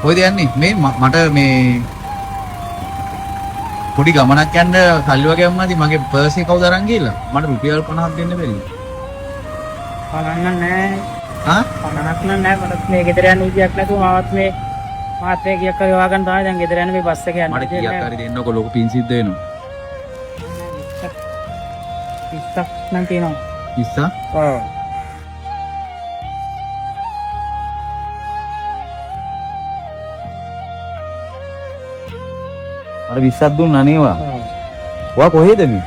කොයිද යන්නේ මේ මට මේ පොඩි ගමනක් යන්න සල්ලි වගේ වුණාදී මගේ පර්ස් එක කවුද අරන් ගිහලා මට රුපියල් 50ක් දෙන්න බැරිද? 50ක් නෑ. හා? 50ක් නෑ මට මේ ගෙදර යන්න විදියක් නැතුව මාවත් මේ කීයක් හරි හොයාගන්න තමයි දැන් ගෙදර යන මේ බස් එක යන්නේ. මට කීයක් හරි දෙන්නකො ලොකු පින් සිද්ධ වෙනවා. 30ක් නම් තියෙනවා. 30ක්? ඔව්. අර 20ක් දුන්නා නේවා. ඔව්. ඔයා කොහෙද මේ?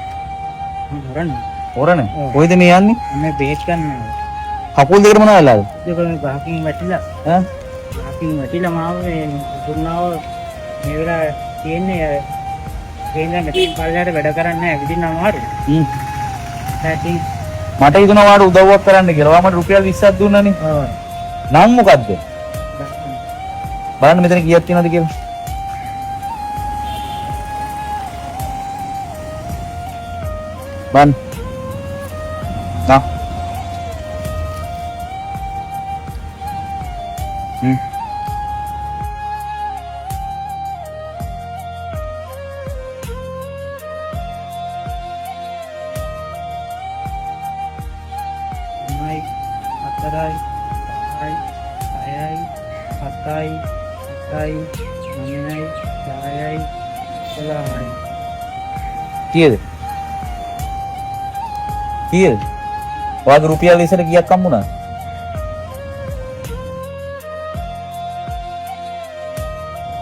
හොරන්නේ. හොරනේ. ඔව්. කොහෙද මේ යන්නේ? මේ බේත් ගන්න. කකුල් දෙකට මොනවද වෙලාද? ඒක මේ ගහකින් වැටිලා. ඈ? ගහකින් වැටිලා මාව මේ දුන්නාව මේ වෙලාව තියෙන්නේ කේන්දරෙන් මෙතන පල්ලයට වැඩ කරන්නේ නැහැ විදින්න අමාරුයි. ඇටින් මට හිතුණා ඔයාලට උදව්වක් කරන්න කියලා. ඔයා මට රුපියල් 20ක් දුන්නානේ. ඔව්. නම් මොකද්ද? බලන්න මෙතන කීයක් තියෙනවද කියලා. බලන්න. නා. මයි 4යි 5යි 6යි 7යි 8යි 9යි 10යි 11යි කීයද? කීයද? ඔයාගේ රුපියල් 20ට කීයක් හම්බුණාද?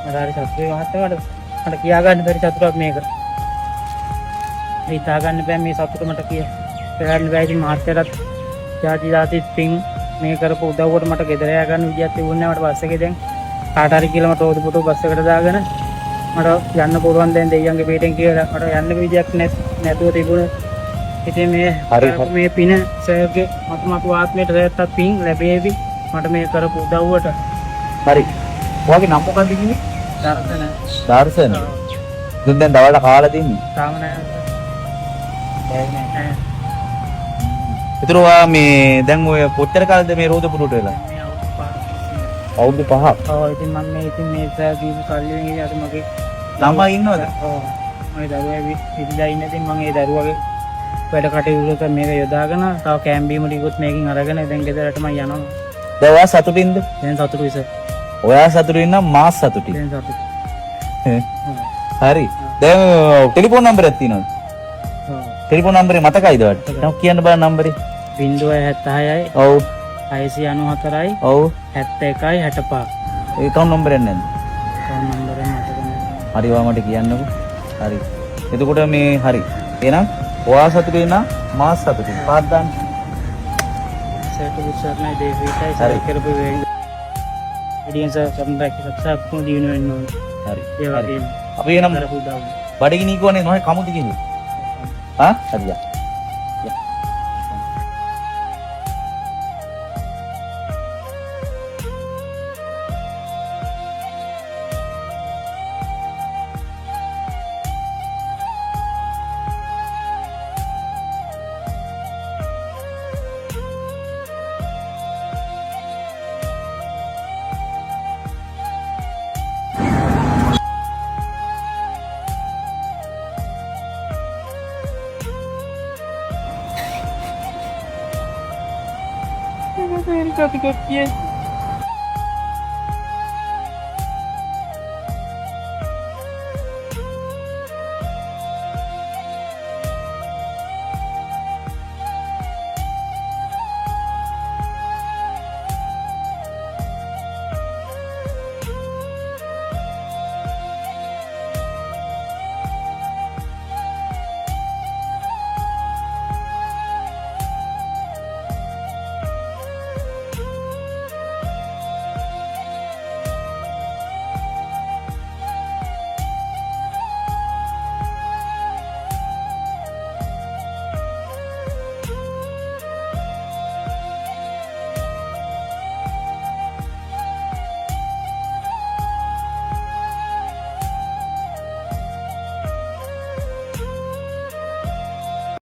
මට හරි සතුටුයි මහත්තයාට මට කියා ගන්න බැරි සතුටක් මේක. හිතා ගන්න බෑ මේ සතුට මට කියන්න බෑ. ඉතින් මහත්තයාට ජාති පින් මේ කරපු උදව්වට මට ගෙදර යා ගන්න විදියක් තිබුණේ නැහැ. මට බස් එකේ දැන් කාට හරි කියලා මට ඕදි පුටු බස් එකට දාගෙන මට යන්න පුළුවන් දැන් දෙයියන්ගේ පිටෙන් කියලා මට යන්න විදියක් නැතුව තිබුණේ. ඉතින් මේ පින සර්ගේ මතු ආත්මයට රැත්තක් පින් ලැබේවි මට මේ කරපු උදව්වට. හරි. ඔයාගේ නම මොකක්ද කිව්වේ? දර්ශන. දර්ශන. දැන් දවල්ට කාලා තින්නේ. තාම නෑ. ඒතර ඔයා මේ දැන් ඔය කොච්චර කාලෙද මේ රෝද පුරුට වෙලා? අවුරුදු 5ක්. ඔව් ඉතින් මම මේ සර් දීපු සල්ලි වලින් අර මගේ ළමයි ඉන්නවද? ඔව් මගේ දරුවා ඉඳලා ඉන්න ඉතින් මම ඒ දරුවගේ වැඩ කටයුතු මේක යොදාගෙන තව කැම් බීම ටිකුත් මේකෙන් අරගෙන දැන් ගෙදරට මම යනවා. දැන් ඔයා සතුටින්ද? දැන් සතුටුයි සර්. ඔයා සතුටින් නම් මාත් සතුටින්. දැන් සතුටුයි. හරි. දැන් ටෙලිෆෝන් නම්බරයක් තියෙනවද? ඔව්. ටෙලිෆෝන් නම්බරේ මතකයිද ඔයාලට? දැන් කියන්න බලන්න නම්බරේ. 076යි ඔව් 694යි ඔව් 71යි 65. ඒ කවුන්ට් නම්බරයක් නැද්ද? ෆෝන් නම්බර් එක මතක නැහැ. හරි ඔයා මට කියන්නකෝ. හරි. එතකොට මේ හරි. එහෙනම් ඔයා සතුටින් නම් මාත් සතුටින්. පාත් දාන්න. සර්ට විශ්වාසයි දෙවියන්ටයි සර් කරපු වීඩියෝ සර් සම්බන්ධ කරලා කොහොමද දිනු වෙන්නේ ඕනේ. හරි. ඒ වගේම අපි එනම් කරපු උදව්. බඩගිනි කෝනේ නොයි කමුද කියන්නේ. හා? හරියට. Ini kaki-kaki